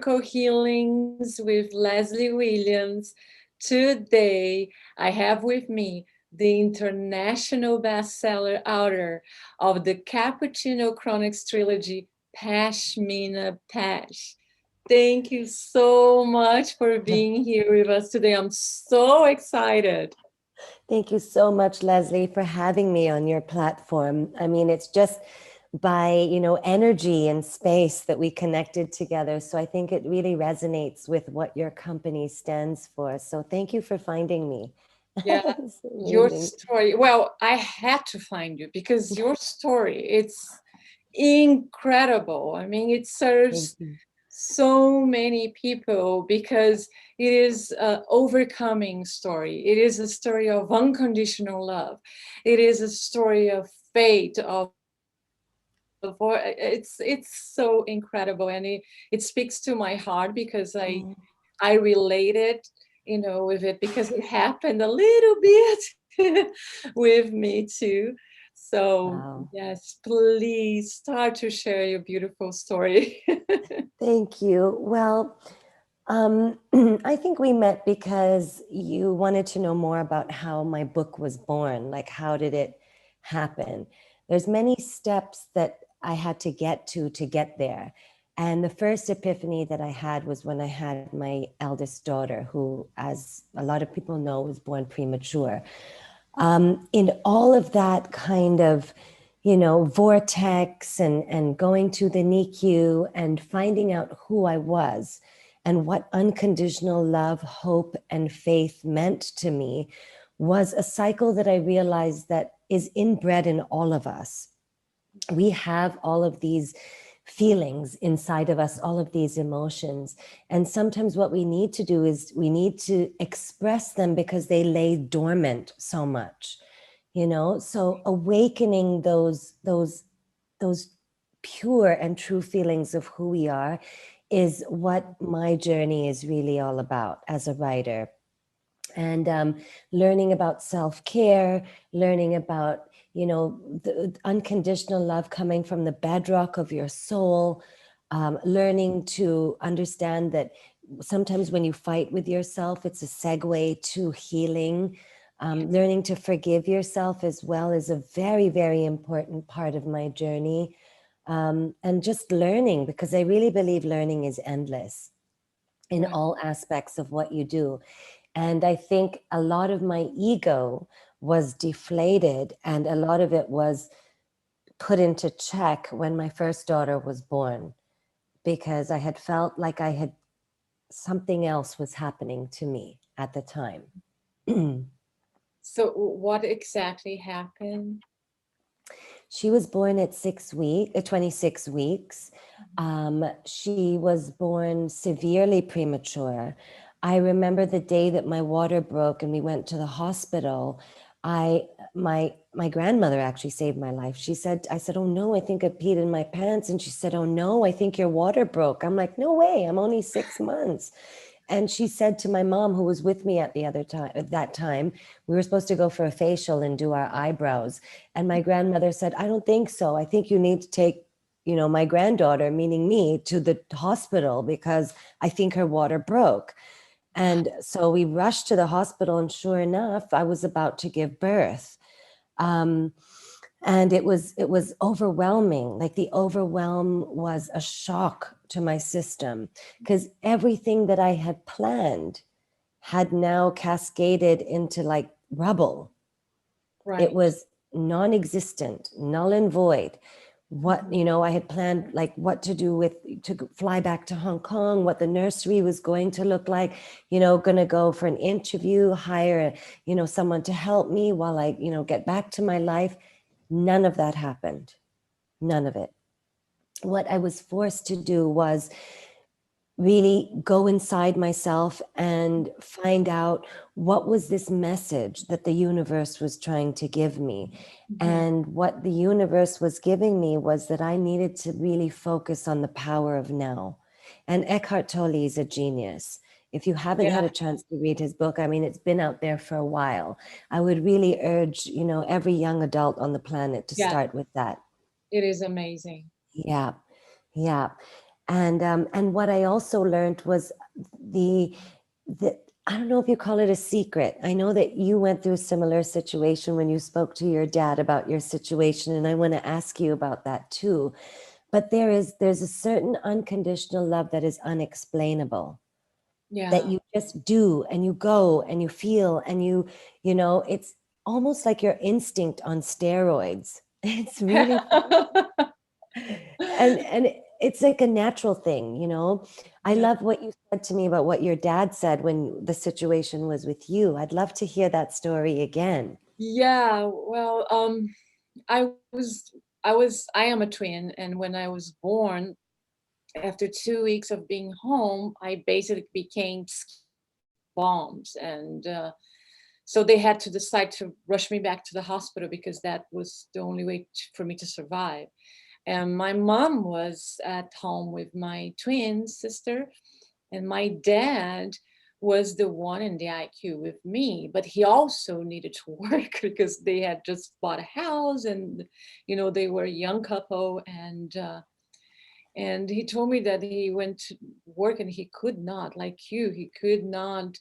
Reciprocal Healings with Leslie Williams. Today, I have with me the international bestseller author of the Cappuccino Chronics trilogy, Pashmina Pash. Thank you so much for being here with us today. I'm so excited. Thank you so much, Leslie, for having me on your platform. I mean, it's just by, energy and space that we connected together. So I think it really resonates with what your company stands for. So thank you for finding me. Yeah, It's your amazing. story. Well, I had to find you because your story, it's incredible. I mean, it Thank serves you. so many people because it is an overcoming story. It is a story of unconditional love. It is a story of fate, of it's so incredible, and it speaks to my heart because Oh, I related, with it because it happened a little bit with me too. So wow. yes, please start to share your beautiful story. Thank you. Well, I think we met because you wanted to know more about how my book was born, like how did it happen? There's many steps that I had to get there. And the first epiphany that I had was when I had my eldest daughter, who, as a lot of people know, was born premature. In all of that kind of, vortex and going to the NICU and finding out who I was and what unconditional love, hope, and faith meant to me was a cycle that I realized that is inbred in all of us. We have all of these feelings inside of us, all of these emotions. And sometimes what we need to do is we need to express them because they lay dormant so much, so awakening those pure and true feelings of who we are is what my journey is really all about as a writer. And learning about self-care, learning about, the unconditional love coming from the bedrock of your soul, learning to understand that sometimes when you fight with yourself, it's a segue to healing. Learning to forgive yourself as well is a very, very important part of my journey. And just learning, because I really believe learning is endless in Right. all aspects of what you do. And I think a lot of my ego was deflated and a lot of it was put into check when my first daughter was born, because I had felt like I had something else was happening to me at the time. So what exactly happened? She was born at 26 weeks. She was born severely premature. I remember the day that my water broke and we went to the hospital. My grandmother actually saved my life. I said, "Oh no, I think I peed in my pants." And she said, "Oh no, I think your water broke." I'm like, "No way, I'm only 6 months." And she said to my mom, who was with me at that time, we were supposed to go for a facial and do our eyebrows. And my grandmother said, "I don't think so. I think you need to take, my granddaughter, meaning me, to the hospital because I think her water broke." And so we rushed to the hospital, and sure enough, I was about to give birth. Um, and it was overwhelming. Like the overwhelm was a shock to my system because everything that I had planned had now cascaded into like rubble. It Right. was non-existent, null and void. What, Mhm. I had planned like what to do with to fly back to Hong Kong, what the nursery was going to look like, going to go for an interview, hire, someone to help me while I, get back to my life. None of that happened. None of it. What I was forced to do was really go inside myself and find out what was this message that the universe was trying to give me. Mhm. And what the universe was giving me was that I needed to really focus on the power of now. And Eckhart Tolle is a genius. If you haven't Yeah, had a chance to read his book, I mean, it's been out there for a while. I would really urge, every young adult on the planet to yeah, start with that. it is amazing. Yeah, yeah. And what I also learned was the I don't know if you call it a secret. I know that you went through a similar situation when you spoke to your dad about your situation, and I want to ask you about that too. But there's a certain unconditional love that is unexplainable, that Yeah. you just do, and you go and you feel, and you know, it's almost like your instinct on steroids. It's really, and it's like a natural thing, you know. I Yeah. love what you said to me about what your dad said when the situation was with you. I'd love to hear that story again. Yeah. Well, I was, I am a twin, and when I was born, after 2 weeks of being home, I basically became bombs, and so they had to decide to rush me back to the hospital because that was the only way for me to survive. And my mom was at home with my twin sister, and my dad was the one in the IQ with me, but he also needed to work because they had just bought a house, and they were a young couple, and he told me that he went to work and he could not, like you, he could not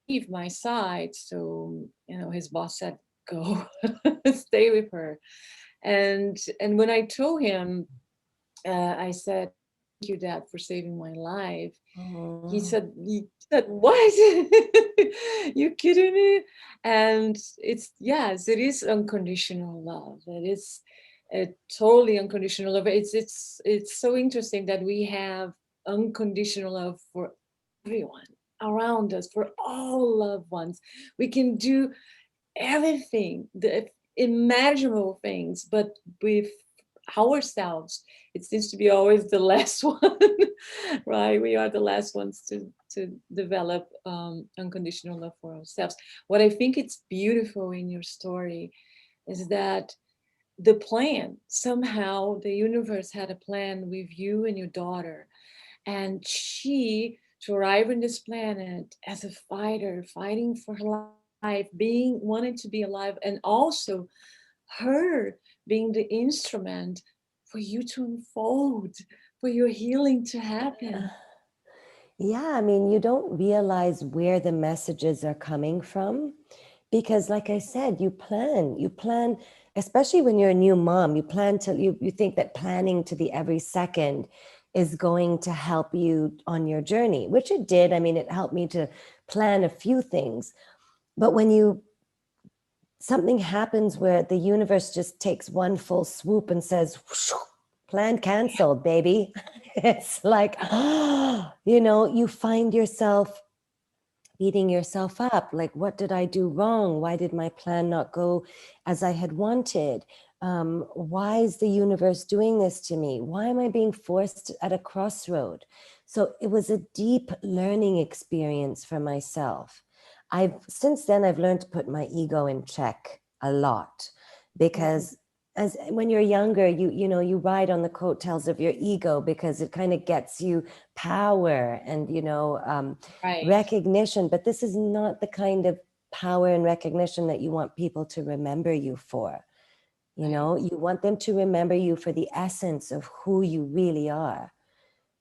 leave my side. So his boss said, go, stay with her. And when I told him, I said, thank you, Dad, for saving my life. Oh, He said, what? You kidding me? And it's, yes, it is unconditional love. It is a totally unconditional love. It's so interesting that we have unconditional love for everyone around us, for all loved ones. We can do everything, the imaginable things, but with ourselves, it seems to be always the last one, right? We are the last ones to develop unconditional love for ourselves. What I think it's beautiful in your story is that the plan, somehow the universe had a plan with you and your daughter, and she to arrive on this planet as a fighter, fighting for her life, being wanting to be alive, and also her being the instrument for you to unfold, for your healing to happen. yeah. I mean, you don't realize where the messages are coming from because, like I said, you plan, especially when you're a new mom, you plan to, you think that planning to the every second is going to help you on your journey, which it did. I mean, it helped me to plan a few things. But when something happens where the universe just takes one full swoop and says, "Whoosh, plan canceled, baby." It's like, you find yourself beating yourself up. Like, what did I do wrong? Why did my plan not go as I had wanted? Why is the universe doing this to me? Why am I being forced at a crossroad? So it was a deep learning experience for myself. Since then I've learned to put my ego in check a lot, Right. because as when you're younger, you ride on the coattails of your ego because it kind of gets you power and Right. recognition. But this is not the kind of power and recognition that you want people to remember you for. Right. You want them to remember you for the essence of who you really are.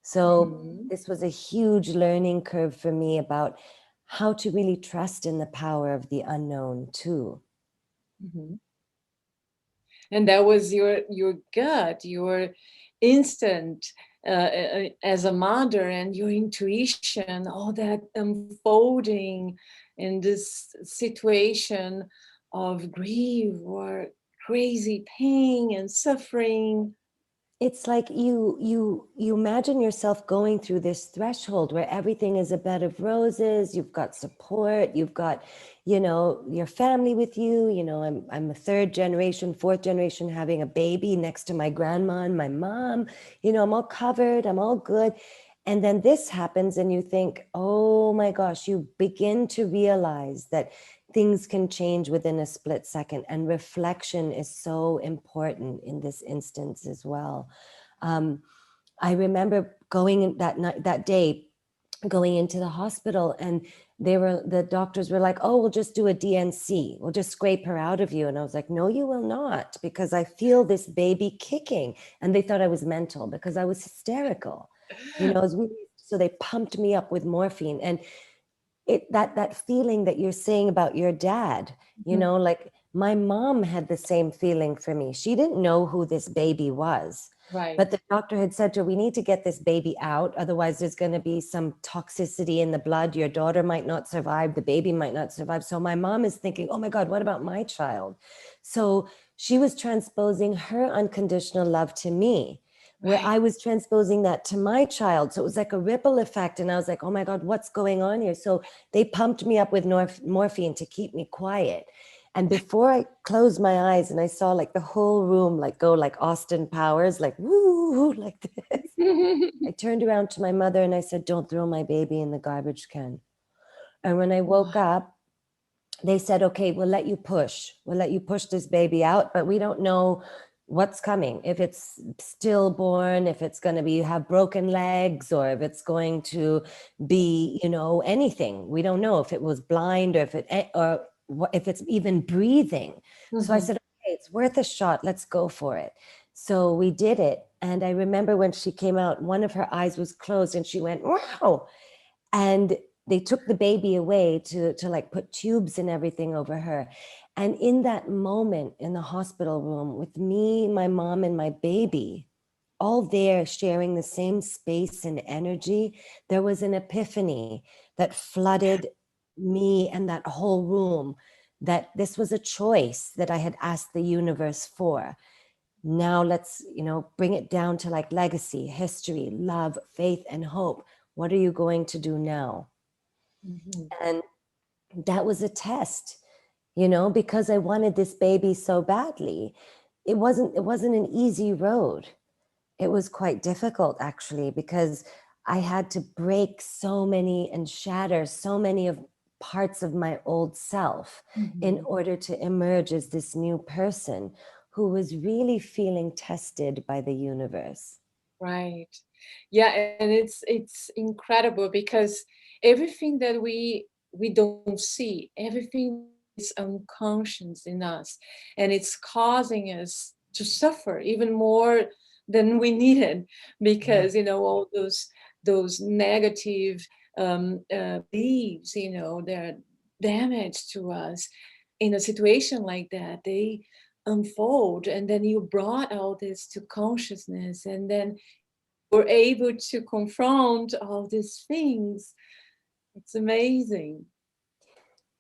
So Mhm. this was a huge learning curve for me about how to really trust in the power of the unknown too. Mhm. And that was your gut, your instinct as a mother, and your intuition, all that unfolding in this situation of grief or crazy pain and suffering. It's like you imagine yourself going through this threshold where everything is a bed of roses. You've got support, you've got your family with you. I'm a third generation, fourth generation having a baby next to my grandma and my mom. I'm all covered, I'm all good. And then this happens and you think, oh my gosh, you begin to realize that things can change within a split second, and reflection is so important in this instance as well. um, I remember going that night, that day, going into the hospital, and the doctors were like, oh, we'll just do a DNC. We'll just scrape her out of you. And I was like, no, you will not, because I feel this baby kicking. And they thought I was mental because I was hysterical. You know, so they pumped me up with morphine. And that feeling that you're saying about your dad, you Mhm. know, like my mom had the same feeling for me. She didn't know who this baby was. Right. But the doctor had said to her, we need to get this baby out. Otherwise, there's going to be some toxicity in the blood. Your daughter might not survive. The baby might not survive. So my mom is thinking, oh my God, what about my child? So she was transposing her unconditional love to me, where Right. I was transposing that to my child. So it was like a ripple effect. And I was like, oh my God, what's going on here? So they pumped me up with morphine to keep me quiet. And before I closed my eyes and I saw like the whole room like go like Austin Powers, like woo, like this, I turned around to my mother and I said, don't throw my baby in the garbage can. And when I woke Wow. up, they said, okay, we'll let you push. We'll let you push this baby out, but we don't know what's coming. If it's stillborn, if it's going to be have broken legs, or if it's going to be, you know, anything. We don't know if it was blind or if it's even breathing. So I Mhm. said, okay, it's worth a shot. Let's go for it. So we did it. And I remember when she came out, one of her eyes was closed and she went, wow. And they took the baby away to like put tubes and everything over her. And in that moment in the hospital room with me, my mom, and my baby, all there sharing the same space and energy, there was an epiphany that flooded me and that whole room, that this was a choice that I had asked the universe for. Now let's, you know, bring it down to like legacy, history, love, faith, and hope. What are you going to do now? Mhm. And that was a test, you know, because I wanted this baby so badly. It wasn't an easy road. It was quite difficult actually, because I had to break so many and shatter so many of parts of my old self in Mhm. order to emerge as this new person who was really feeling tested by the universe. Right. Yeah, and it's incredible because everything that we don't see, everything is unconscious in us, and it's causing us to suffer even more than we needed Yeah. because all those negative beliefs, they're damage to us in a situation like that. They unfold, and then you brought all this to consciousness, and then we're able to confront all these things. It's amazing.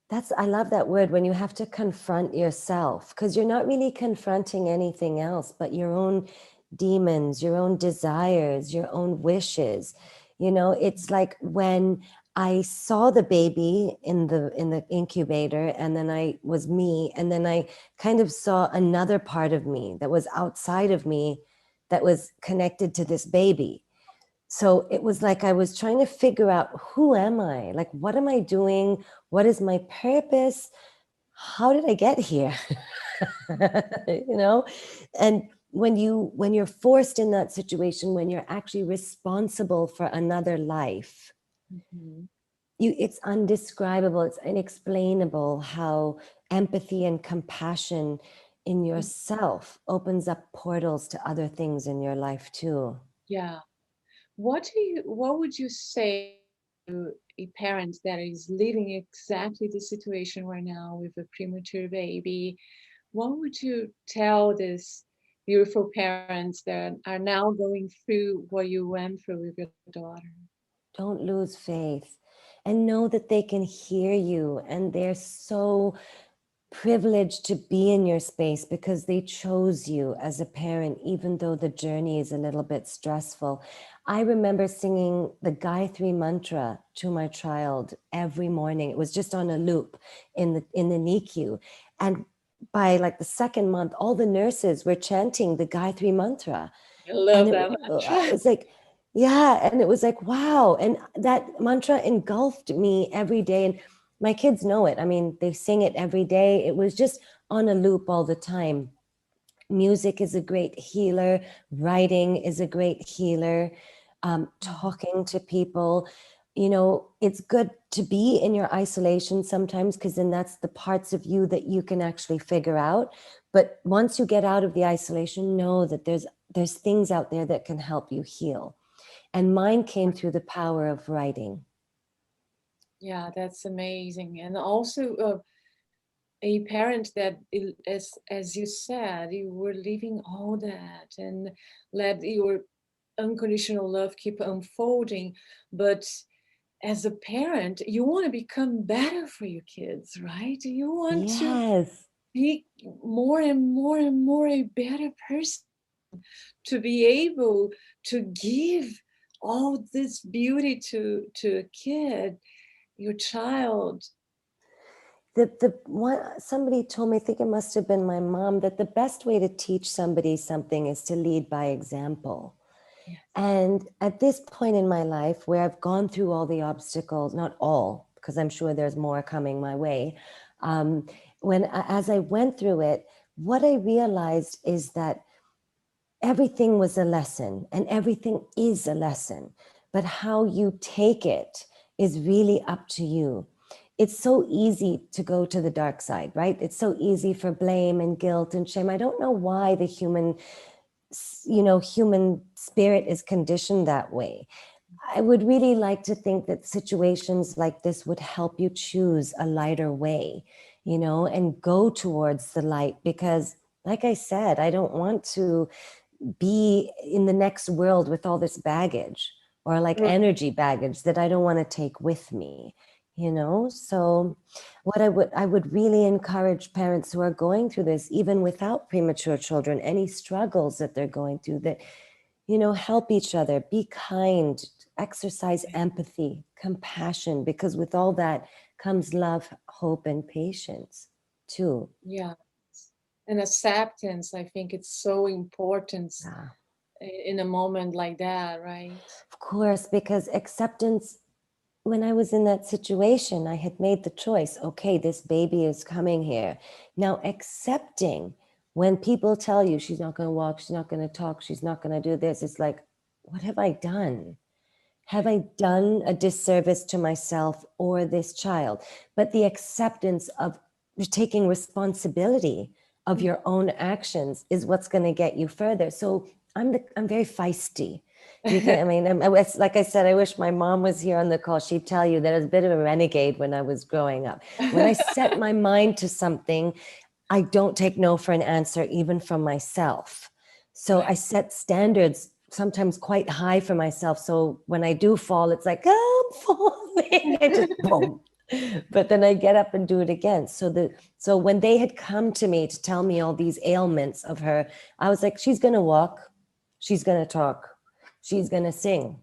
I love that word, when you have to confront yourself, because you're not really confronting anything else but your own demons, your own desires, your own wishes. You know, it's like when I saw the baby in the incubator, and then I was me, and then I kind of saw another part of me that was outside of me that was connected to this baby. So it was like I was trying to figure out, who am I? Like, what am I doing? What is my purpose? How did I get here? You know? And when you're forced in that situation, when you're actually responsible for another life, Mhm. it's undescribable, it's inexplainable how empathy and compassion in yourself opens up portals to other things in your life too. Yeah. What would you say to a parent that is living exactly the situation right now with a premature baby? What would you tell these beautiful parents that are now going through what you went through with your daughter? Don't lose faith, and know that they can hear you, and they're so privileged to be in your space because they chose you as a parent, even though the journey is a little bit stressful. I remember singing the Gayatri mantra to my child every morning. It was just on a loop in the NICU. And by like the second month, all the nurses were chanting the Gayatri mantra. I And love it that mantra. was like, yeah, and it was like, wow. And that mantra engulfed me every day. And my kids know it. I mean, they sing it every day. It was just on a loop all the time. Music is a great healer. Writing is a great healer. Mhm. Talking to people. you know, it's good to be in your isolation sometimes, because then that's the parts of you that you can actually figure out. But once you get out of the isolation, know that there's things out there that can help you heal. And mine came through the power of writing. Yeah, that's amazing. And also a parent that, as you said, you were leaving all that and let your unconditional love keep unfolding. But as a parent, you want to become better for your kids, right? You want to Yes. be more and more and more a better person, to be able to give all this beauty to a kid, your child. The one, somebody told me, I think it must have been my mom, that the best way to teach somebody something is to lead by example. Yes. And at this point in my life, where I've gone through all the obstacles, not all, because I'm sure there's more coming my way, as I went through it, what I realized is that everything was a lesson, and everything is a lesson, but how you take it is really up to you. It's so easy to go to the dark side, right? It's so easy for blame and guilt and shame. I don't know why the human spirit is conditioned that way. I would really like to think that situations like this would help you choose a lighter way, and go towards the light, because like I said, I don't want to be in the next world with all this baggage, or like Right. energy baggage that I don't want to take with me. So what I would really encourage parents who are going through this, even without premature children, any struggles that they're going through, that help each other, be kind, exercise empathy, compassion, because with all that comes love, hope, and patience too. Yeah. And acceptance, I think it's so important Yeah. in a moment like that, right? Of course, because acceptance, when I was in that situation, I had made the choice, okay, this baby is coming here. Now, accepting when people tell you she's not going to walk, she's not going to talk, she's not going to do this, it's like, what have I done? Have I done a disservice to myself or this child? But the acceptance of taking responsibility of your own actions is what's going to get you further. So I'm very feisty. You can, I mean, like I said, I wish my mom was here on the call. She'd tell you that I was a bit of a renegade when I was growing up. When I set my mind to something, I don't take no for an answer, even from myself. So I Right. set standards sometimes quite high for myself. So when I do fall, it's like, oh, I'm falling. I just boom. But then I get up and do it again. So when they had come to me to tell me all these ailments of her, I was like, she's gonna walk, she's gonna talk, she's gonna sing,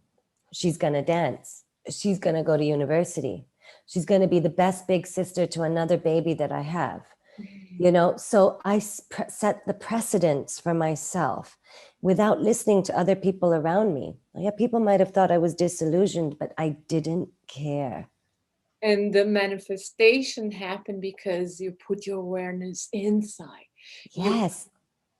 she's gonna dance, she's gonna go to university, she's gonna be the best big sister to another baby that I have. So I set the precedents for myself without listening to other people around me. Yeah, people might have thought I was disillusioned, but I didn't care. And the manifestation happened because you put your awareness inside. You Yes.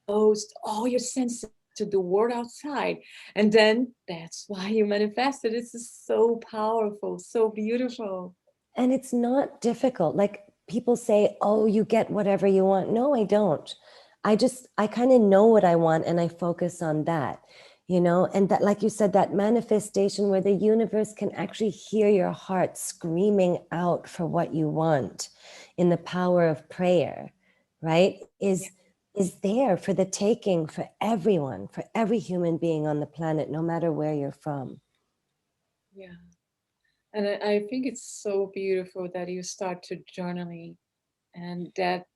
exposed all your senses to the world outside. And then that's why you manifested. This is so powerful, so beautiful. And it's not difficult. Like people say, oh, you get whatever you want. No, I don't. I kind of know what I want, and I focus on that, and that, like you said, that manifestation where the universe can actually hear your heart screaming out for what you want in the power of prayer, right? Is there for the taking, for everyone, for every human being on the planet, no matter where you're from. Yeah. And I think it's so beautiful that you start to journaling, and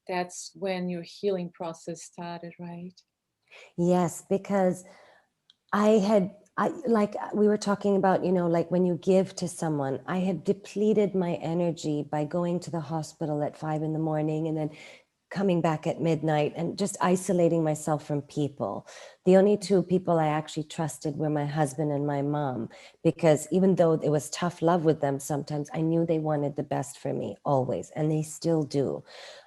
that's when your healing process started, right? Yes, because like we were talking about, like when you give to someone, I had depleted my energy by going to the hospital at 5 in the morning and then coming back at midnight and just isolating myself from people. The only two people I actually trusted were my husband and my mom, because even though it was tough love with them, sometimes I knew they wanted the best for me always, and they still do.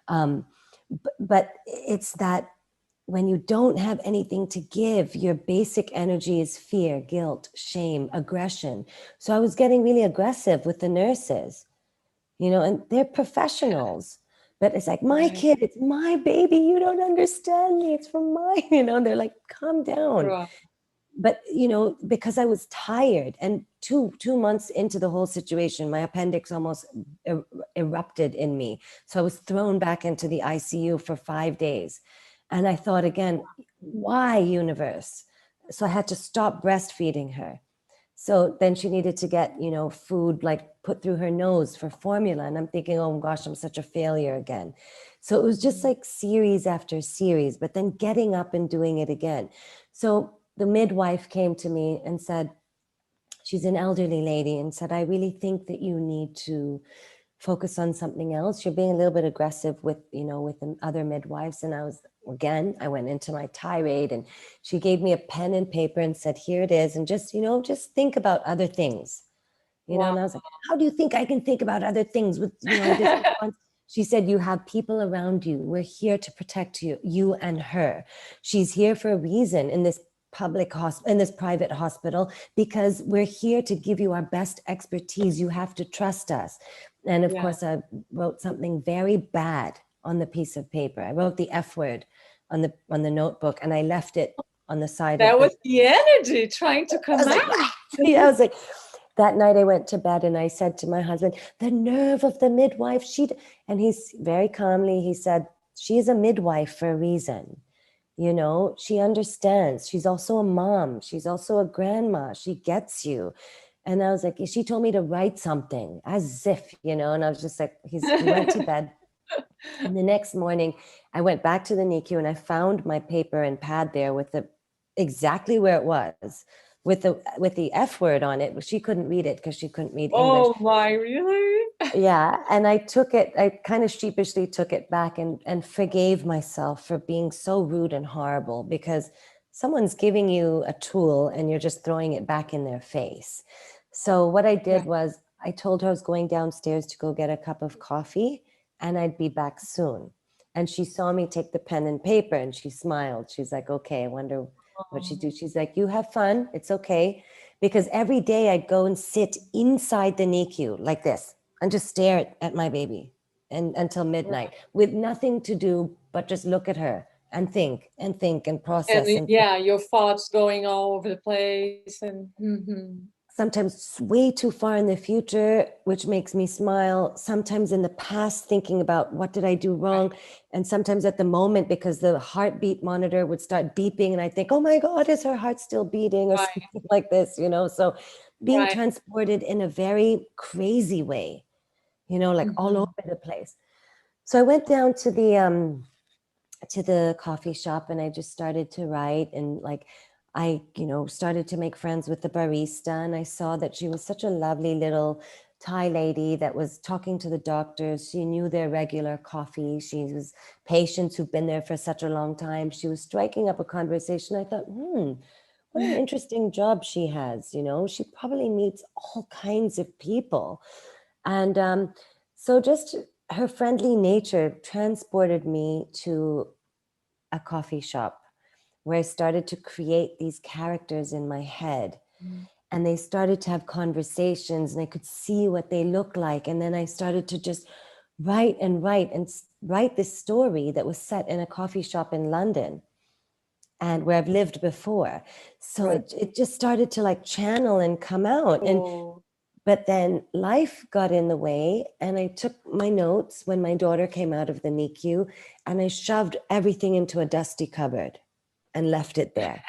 But it's that when you don't have anything to give, your basic energy is fear, guilt, shame, aggression. So I was getting really aggressive with the nurses, and they're professionals. But it's like, my Right. kid, it's my baby. You don't understand me. It's from mine. They're like, calm down. Right. But, because I was tired, and two months into the whole situation, my appendix almost erupted in me. So I was thrown back into the ICU for 5 days. And I thought again, why, universe? So I had to stop breastfeeding her. So then she needed to get, food like put through her nose for formula. And I'm thinking, oh gosh, I'm such a failure again. So it was just like series after series, but then getting up and doing it again. So the midwife came to me and said, she's an elderly lady, and said, I really think that you need to focus on something else. You're being a little bit aggressive with, with the other midwives. And I went into my tirade, and she gave me a pen and paper and said, here it is. And just think about other things, Wow. and I was like, how do you think I can think about other things with, different ones? She said, you have people around you. We're here to protect you and her. She's here for a reason in this in this private hospital, because we're here to give you our best expertise. You have to trust us. And of Yeah. course, I wrote something very bad on the piece of paper. I wrote the F word on the notebook, and I left it on the side That of was the energy trying to come out. I was like, that night I went to bed and I said to my husband, the nerve of the midwife. And he's very calmly, he said, she's a midwife for a reason. She understands. She's also a mom. She's also a grandma. She gets you. And I was like, she told me to write something, as if, and I was just like, he went to bed. And the next morning I went back to the NICU and I found my paper and pad there with exactly where it was, with the F word on it. She couldn't read it because she couldn't read English. Oh my, really? Yeah. And I kind of sheepishly took it back and forgave myself for being so rude and horrible, because someone's giving you a tool and you're just throwing it back in their face. So what I did was I told her I was going downstairs to go get a cup of coffee and I'd be back soon. And she saw me take the pen and paper and she smiled. She's like, okay, I wonder what she do. She's like, you have fun. It's okay. Because every day I'd go and sit inside the NICU like this and just stare at my baby until midnight with nothing to do but just look at her and think and process. And yeah, your thoughts going all over the place. And Sometimes way too far in the future, which makes me smile. Sometimes in the past, thinking about what did I do wrong? And sometimes at the moment, because the heartbeat monitor would start beeping and I think, oh my God, is her heart still beating, or something like this, So being transported in a very crazy way, like all over the place. So I went down to the coffee shop and I just started to write, and I started to make friends with the barista, and I saw that she was such a lovely little Thai lady that was talking to the doctors. She knew their regular coffee. She was patients who've been there for such a long time. She was striking up a conversation. I thought, what an interesting job she has. She probably meets all kinds of people. And so just her friendly nature transported me to a coffee shop where I started to create these characters in my head. And they started to have conversations and I could see what they look like. And then I started to just write this story that was set in a coffee shop in London and where I've lived before. So it just started to channel and come out. But then life got in the way, and I took my notes when my daughter came out of the NICU and I shoved everything into a dusty cupboard and left it there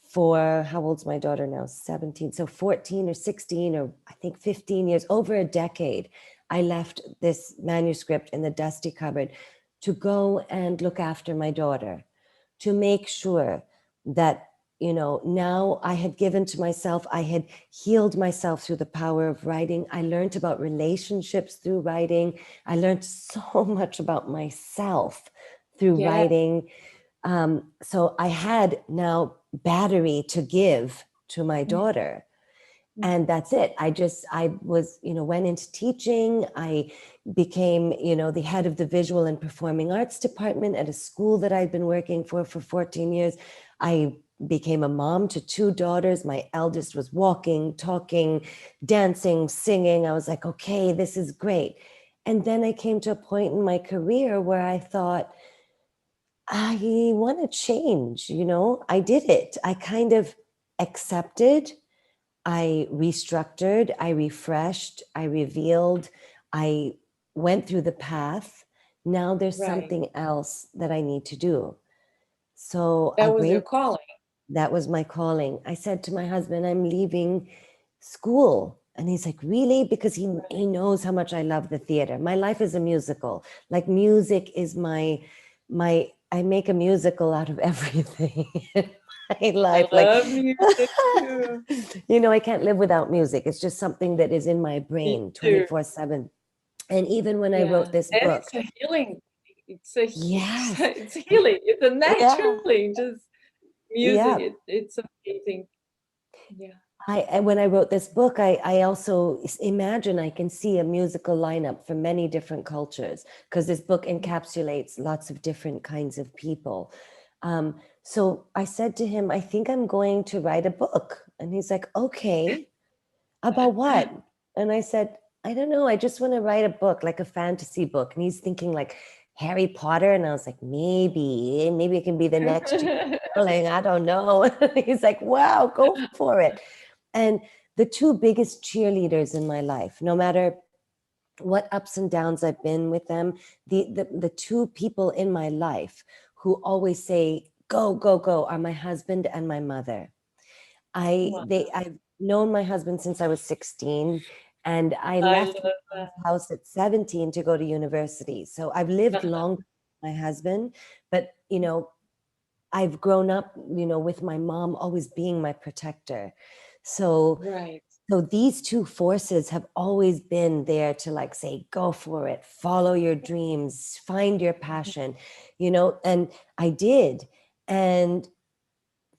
for, how old's my daughter now? 17. So 14 or 16 or I think 15 years, over a decade, I left this manuscript in the dusty cupboard to go and look after my daughter, to make sure that, now I had given to myself, I had healed myself through the power of writing. I learned about relationships through writing. I learned so much about myself through writing. So I had now battery to give to my daughter. And that's it. I was, went into teaching. I became, the head of the visual and performing arts department at a school that I'd been working for 14 years. I became a mom to 2 daughters. My eldest was walking, talking, dancing, singing. I was like, okay, this is great. And then I came to a point in my career where I thought, I want to change, I did it. I kind of accepted, I restructured, I refreshed, I revealed, I went through the path. Now there's Right. something else that I need to do. So I That was your brain calling. that was my calling. I said to my husband, I'm leaving school. And he's like, really? Because he knows how much I love the theater. My life is a musical. Like music is I make a musical out of everything in my I life. Like, love music too. I can't live without music. It's just something that is in my Me brain too. 24/7. And even when I wrote Yeah. this And book, it's a healing. yes, It's healing. It's a yeah, natural healing. Just music. yeah. It's amazing. Yeah. When I wrote this book, I also imagine I can see a musical lineup for many different cultures because this book encapsulates lots of different kinds of people. So I said to him, I think I'm going to write a book. And he's like, okay, about what? And I said, I don't know. I just want to write a book, like a fantasy book. And he's thinking like Harry Potter. And I was like, maybe it can be the next Rowling. I don't know. He's like, wow, go for it. And the 2 biggest cheerleaders in my life, no matter what ups and downs I've been with them, the 2 people in my life who always say, go, go, go, are my husband and my mother. Wow. I've known my husband since I was 16, and I I left love my that. house at 17 to go to university. So I've lived long with my husband, but I've grown up, with my mom always being my protector. So Right. these 2 forces have always been there to like say, go for it, follow your dreams, find your passion, and I did. And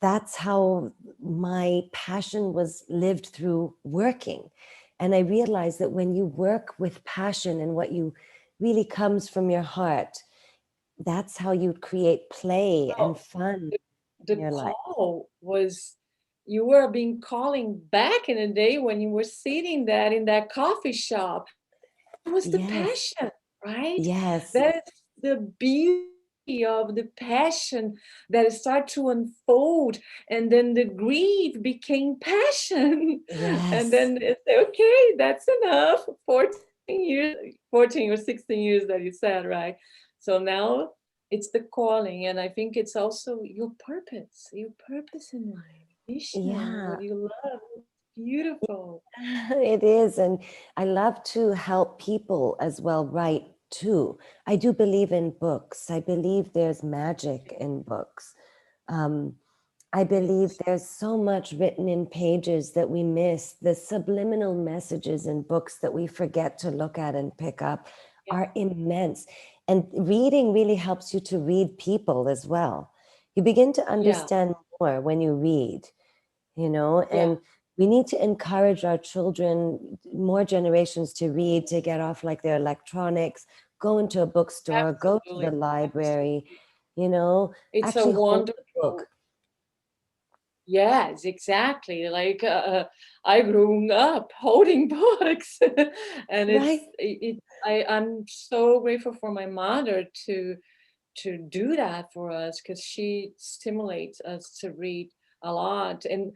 that's how my passion was lived through working. And I realized that when you work with passion and what you really comes from your heart, that's how you create play and Oh, fun in the your life. call was you were being calling back in the day when you were sitting there in that coffee shop. It was the Yes, passion, right? yes, That is the beauty of the passion that start to unfold, and then the grief became passion. And yes, then it's okay, that's enough. 14 years, 14 or 16 years that you said, right? So now it's the calling, and I think it's also your purpose in life, mission, yeah. what you love. Beautiful. It is. And I love to help people as well write too. I do believe in books. I believe there's magic in books. Um, I believe Yes. there's so much written in pages that we miss. The subliminal messages in books that we forget to look at and pick up Yeah. are immense. And reading really helps you to read people as well. You begin to Yeah. understand more when you read, Yeah. and we need to encourage our children, more generations, to read, to get off like their electronics, go into a bookstore, go to the Absolutely. library, Absolutely. you know, It's a actually hold the book. wonderful, yes, exactly. I grew up holding books, and Right. I'm so grateful for my mother to do that for us because she stimulates us to read a lot. And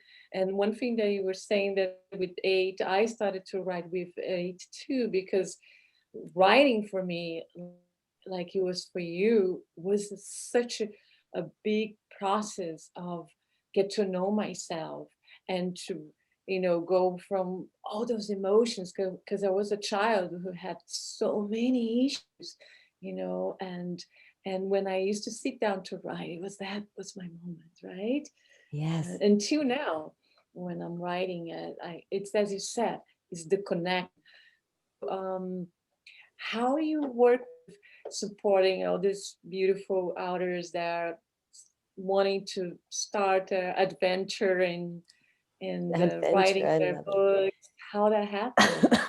one thing that you were saying that with 8, I started to write with 8 too, because writing for me, like it was for you, was such a big process of get to know myself and to go from all those emotions, because I was a child who had so many issues, and when I used to sit down to write, that was my moment, right? Yes. Until now, when I'm writing it, it's as you said, it's the connect. um how you work with supporting all these beautiful authors that are wanting to start an adventure and Adventure, writing I their love it. books? How that happened?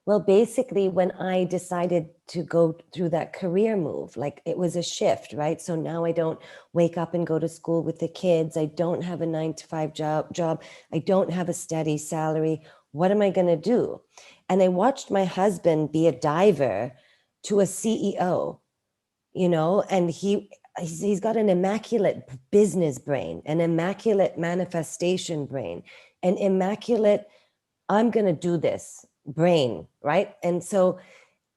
Well, basically, when I decided to go through that career move, like it was a shift, right? So now I don't wake up and go to school with the kids. I don't have a 9 to 5 job. I don't have a steady salary. What am I going to do? And I watched my husband be a diver to a CEO, and he's got an immaculate business brain, an immaculate manifestation brain, an immaculate I'm going to do this brain, right? And so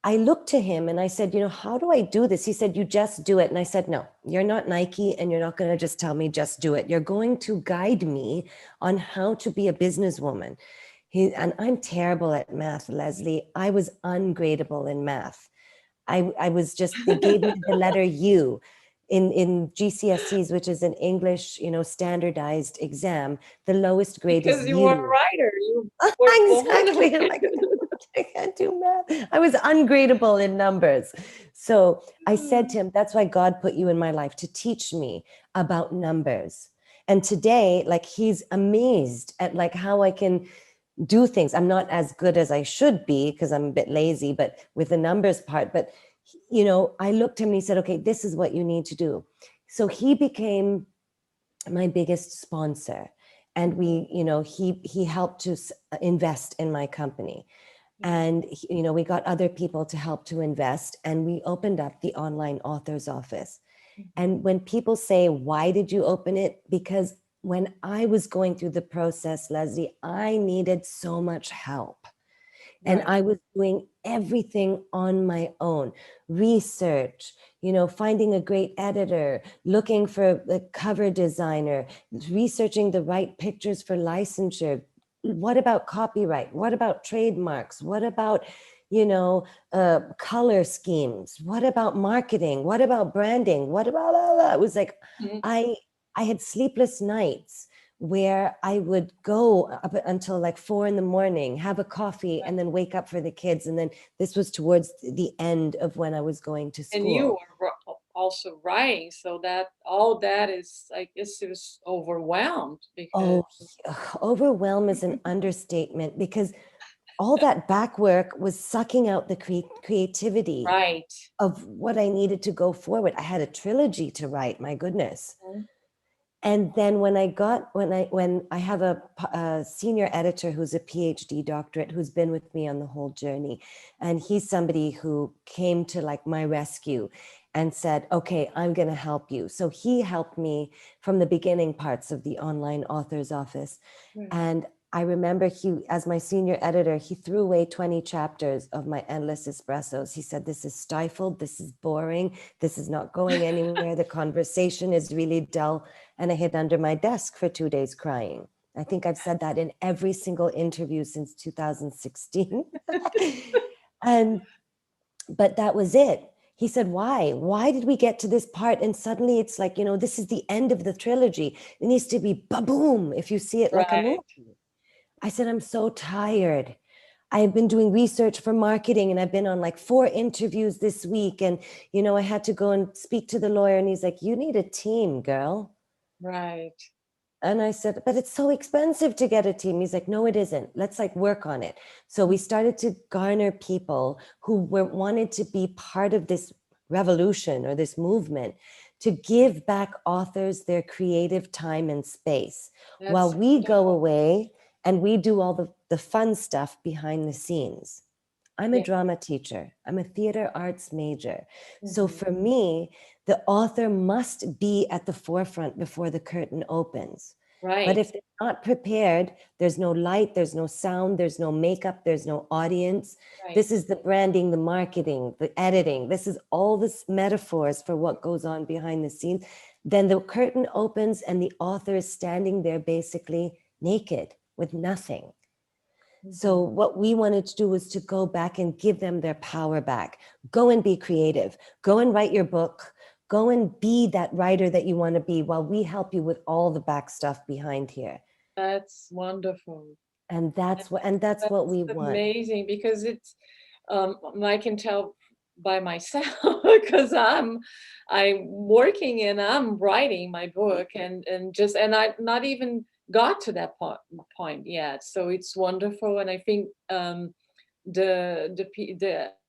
I looked to him and I said, how do I do this? He said, you just do it. And I said, no, you're not Nike and you're not going to just tell me just do it. You're going to guide me on how to be a businesswoman. And I'm terrible at math, Leslie. I was ungradable in math. I was just, they gave me the letter U in GCSEs, which is an English, standardized exam. The lowest grade is Because you were a U. writer, you were born. Exactly. I'm like, I can't do math. I was ungradable in numbers. So I said to him, that's why God put you in my life, to teach me about numbers. And today, like, he's amazed at like how I can do things. I'm not as good as I should be because I'm a bit lazy, but with the numbers part. But, I looked at him and he said, okay, this is what you need to do. So he became my biggest sponsor. And he helped to invest in my company. And, we got other people to help to invest. And we opened up the online author's office. And when people say, why did you open it? Because when I was going through the process, Leslie, I needed so much help. And Right. I was doing everything on my own, research, finding a great editor, looking for a cover designer, researching the right pictures for licensure. What about copyright? What about trademarks? What about, color schemes? What about marketing? What about branding? What about all that? It was like, Mhm. I, I had sleepless nights where I would go up until like 4 a.m, have a coffee, and then wake up for the kids. And then this was towards the end of when I was going to And you school. were also writing, so that all that is, I guess, it was overwhelmed because Oh, overwhelm is an understatement because all that back work was sucking out the creativity right. of what I needed to go forward. I had a trilogy to write, my goodness. Mhm. And then when I have a senior editor who's a PhD doctorate, who's been with me on the whole journey, and he's somebody who came to like my rescue and said, okay, I'm going to help you. So he helped me from the beginning parts of the online author's office. Right. And I remember as my senior editor, he threw away 20 chapters of my endless espressos. He said, this is stifled. This is boring. This is not going anywhere. The conversation is really dull. And I hid under my desk for 2 days crying. I think I've said that in every single interview since 2016. But that was it. He said, why did we get to this part? And suddenly it's like, this is the end of the trilogy. It needs to be ba-boom if you see it like a Right. movie. I said, I'm so tired. I've been doing research for marketing and I've been on like 4 interviews this week. And, I had to go and speak to the lawyer and he's like, you need a team, girl. Right. And I said, but it's so expensive to get a team. He's like, no, it isn't. Let's like work on it. So we started to garner people who wanted to be part of this revolution or this movement to give back authors their creative time and space while That's we go wonderful. away and we do all the fun stuff behind the scenes. I'm a Yeah. drama teacher. I'm a theater arts major. So Mhm. for me, the author must be at the forefront before the curtain opens. But Right. if they're not prepared, there's no light, there's no sound, there's no makeup, there's no audience. Right. This is the branding, the marketing, the editing. This is all this metaphors for what goes on behind the scenes. Then the curtain opens and the author is standing there basically naked with nothing. So Mhm. what we wanted to do was to go back and give them their power back. Go and be creative. Go and write your book. Go and be that writer that you want to be while we help you with all the back stuff behind here. That's wonderful. And that's what That's we want. amazing because it's I can tell by myself because I'm working and I'm writing my book and I'm not even got to that point yet. So it's wonderful, and I think the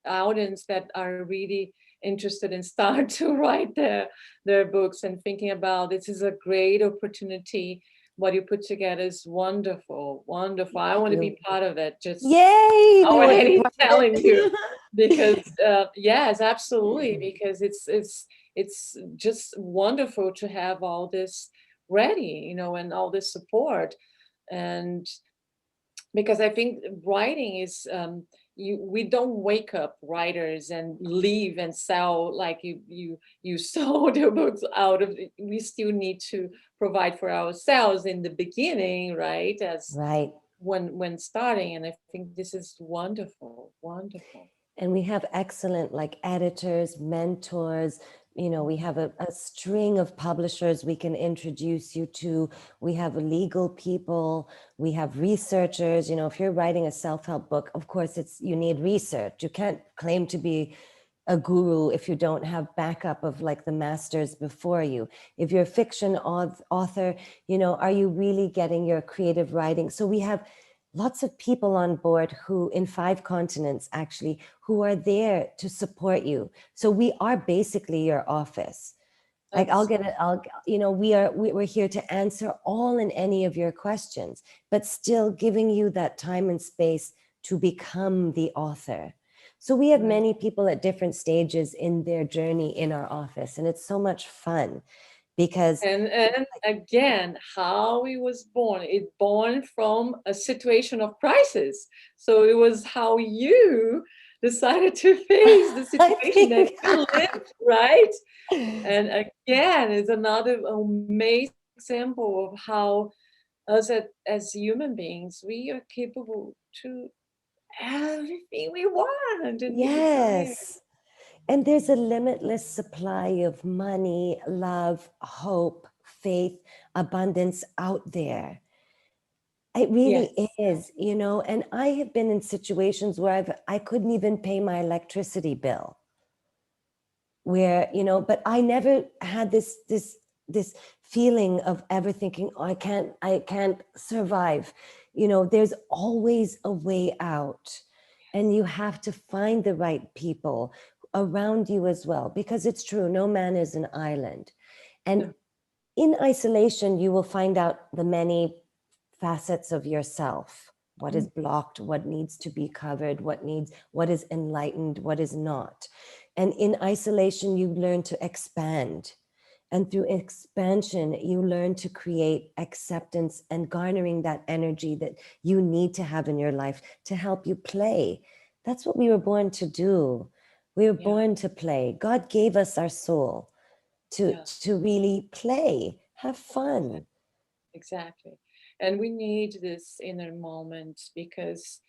audience that are really interested in start to write their books and thinking about this is a great opportunity. What you put together is wonderful, wonderful. I want to be You. part of it. Just Yay! Do you want to be already part of telling you, it? because yes, absolutely, because it's just wonderful to have all this ready, and all this support. And because I think writing is we don't wake up writers and leave and sell like you sold your books out of we still need to provide for ourselves in the beginning, right? As Right. when starting, and I think this is wonderful, wonderful. And we have excellent like editors, mentors. We have a string of publishers we can introduce you to. We have legal people, we have researchers. If you're writing a self-help book, of course you need research. You can't claim to be a guru if you don't have backup of like the masters before you. If you're a fiction author, are you really getting your creative writing? So we have lots of people on board who in 5 continents actually who are there to support you. So we are basically your office. Like I'll get it. We're here to answer all and any of your questions, but still giving you that time and space to become the author. So we have many people at different stages in their journey in our office, and it's so much fun because and again, how it was born, it born from a situation of crisis. So it was how you decided to face the situation that you lived, right? And again, it's another amazing example of how us as human beings, we are capable to everything we want and we desire. yes. And there's a limitless supply of money, love, hope, faith, abundance out there. It really Yes. is, and I have been in situations where I couldn't even pay my electricity bill. Where, but I never had this feeling of ever thinking, oh, I can't survive. There's always a way out. And you have to find the right people around you as well, because it's true, no man is an island. And in isolation, you will find out the many facets of yourself. What is blocked, what needs to be covered, what is enlightened, what is not. And in isolation, you learn to expand. And through expansion, you learn to create acceptance and garnering that energy that you need to have in your life to help you play. That's what we were born to do. We were born to play. God gave us our soul to really play, have fun. Exactly. And we need this inner moment because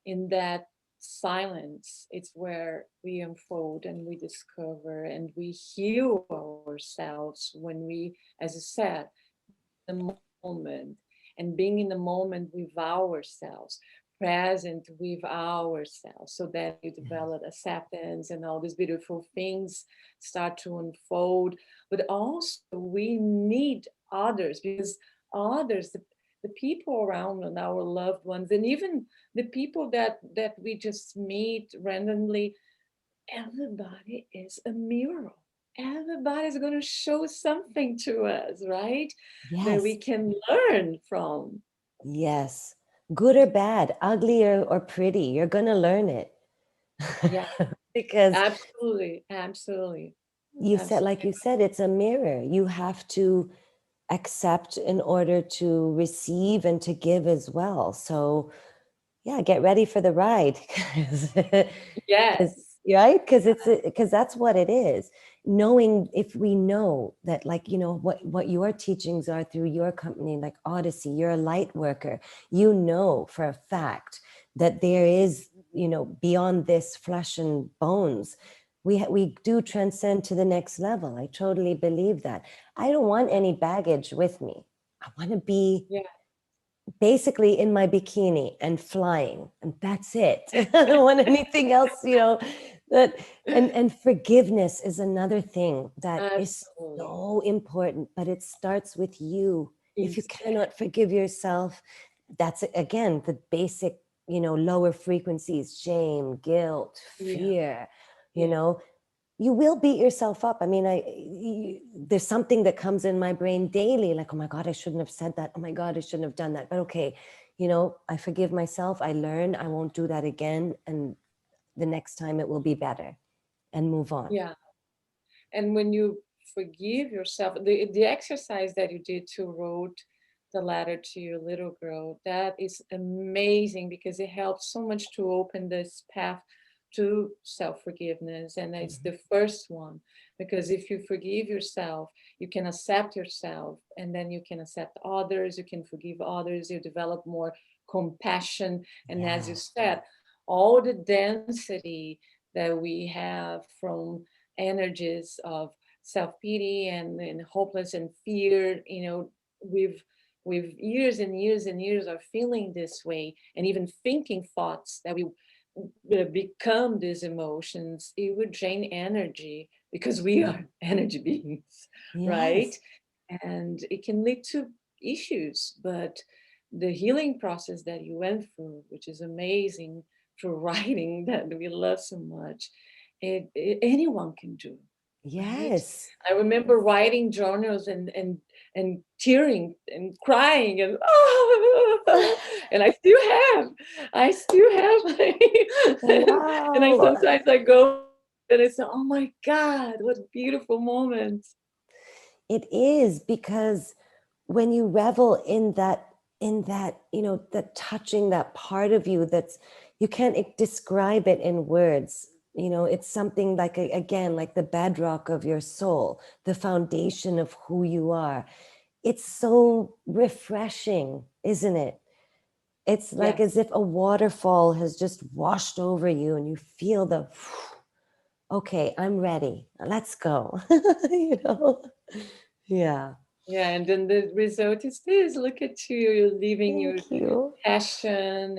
in that silence, it's where we unfold and we discover and we heal ourselves when we, as you said, the moment and being in the moment with ourselves, present with ourselves, so that you develop acceptance and all these beautiful things start to unfold. But also we need others, because others, the people around and our loved ones, and even the people that we just meet randomly, everybody is a mirror. Everybody's going to show something to us, right? That we Yes. can learn from. Yes. Good or bad, ugly or pretty, you're going to learn it. Yeah, Because absolutely, absolutely, like absolutely. you said, it's a mirror. You have to accept in order to receive and to give as well. So yeah, get ready for the ride. Because Yes, right, because that's what it is. Knowing, if we know that, like, what your teachings are through your company, like Odyssey, you're a light worker, for a fact that there is, beyond this flesh and bones, we do transcend to the next level. I totally believe that. I don't want any baggage with me. I want to be yeah, basically in my bikini and flying, and that's it. I don't want anything else, that. And forgiveness is another thing that is absolutely. so important, but it starts with you. If you Exactly. cannot forgive yourself, that's again the basic, lower frequencies, shame, guilt, Yeah. fear, you Yeah. know, you will beat yourself up. I mean, there's something that comes in my brain daily, like, oh my God, I shouldn't have said that. Oh my God, I shouldn't have done that. But okay, I forgive myself. I learn I won't do that again. And the next time it will be better, and move on. Yeah. And when you forgive yourself, the exercise that you did to wrote the letter to your little girl, that is amazing because it helps so much to open this path to self-forgiveness. And it's Mhm. the first one, because if you forgive yourself, you can accept yourself, and then you can accept others, you can forgive others, you develop more compassion. And as you Yeah. said, all the density that we have from energies of self-pity and hopeless and fear, with years and years and years of feeling this way, and even thinking thoughts that we become these emotions, it would drain energy because we are energy beings, right? Yes. And it can lead to issues. But the healing process that you went through, which is amazing, through writing that we love so much, anyone can do, right? Yes. I remember writing journals and tearing and crying and oh, and I still have and I Wow. sometimes I go and I say, oh my God, what beautiful moments. It is, because when you revel in that, that touching that part of you, that's, you can't describe it in words. It's something like, again, like the bedrock of your soul, the foundation of who you are. It's so refreshing, isn't it? It's like as Yes. if a waterfall has just washed over you and you feel the, okay, I'm ready. Let's go. you know? Yeah. Yeah, and then the result is this. Look at you, you're living your Thank you. passion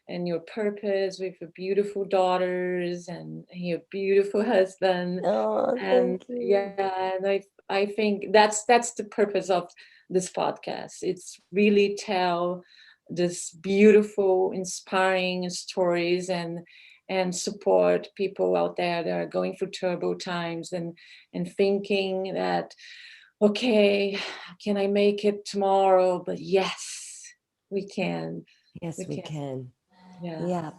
and your purpose with your beautiful daughters and your beautiful husband. Oh, And thank you. yeah, and I think that's the purpose of this podcast. It's really tell this beautiful, inspiring stories and support people out there that are going through turbo times and thinking that, okay, can I make it tomorrow? But yes, we can. We Yes, we can. can. Yeah. Yeah.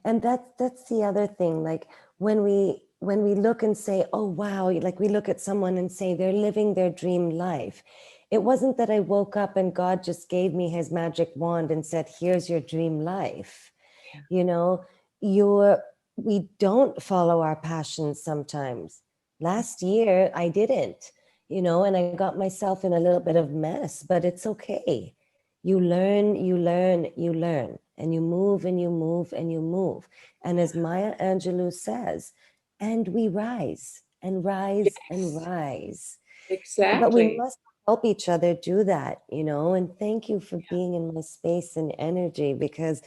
And that's the other thing. Like when we look and say, oh wow, like we look at someone and say they're living their dream life. It wasn't that I woke up and God just gave me his magic wand and said, here's your dream life. Yeah. You know, you're we don't follow our passions sometimes. Last year I didn't, and I got myself in a little bit of mess, but it's okay. You learn, you learn, you learn, and you move and you move and you move. And as Maya Angelou says, and we rise and rise and Yes, rise. But we exactly. must help each other do that, and thank you for being in my space and energy, because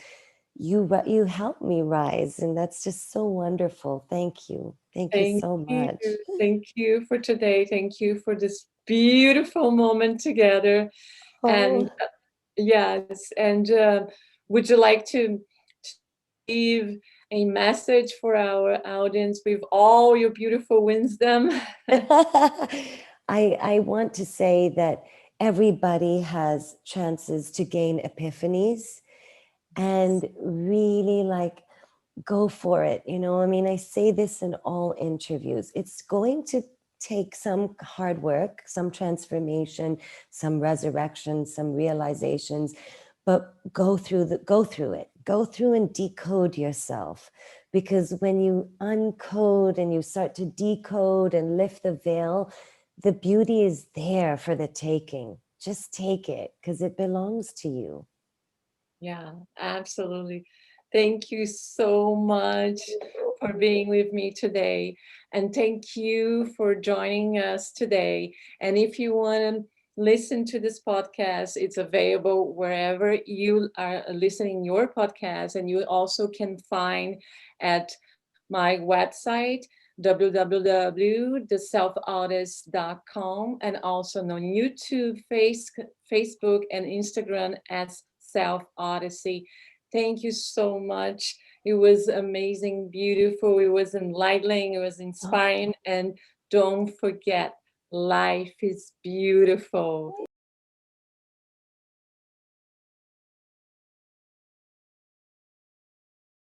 you helped me rise, and that's just so wonderful. Thank you Thank so you. much. Thank you for today. Thank you for this beautiful moment together. Oh. And yes, and would you like to leave a message for our audience with all your beautiful wisdom? I want to say that everybody has chances to gain epiphanies, and really, like, go for it. I mean, I say this in all interviews. It's going to take some hard work, some transformation, some resurrection, some realizations, but go through and decode yourself. Because when you uncode and you start to decode and lift the veil, the beauty is there for the taking. Just take it, because it belongs to you. Yeah, absolutely. Thank you so much for being with me today. And thank you for joining us today. And if you want to listen to this podcast, it's available wherever you are listening your podcast. And you also can find at my website, www.theselfartist.com, and also on YouTube, Facebook, and Instagram as Self Odyssey. Thank you so much. It was amazing, beautiful. It was enlightening. It was Oh, inspiring. And don't forget, life is beautiful.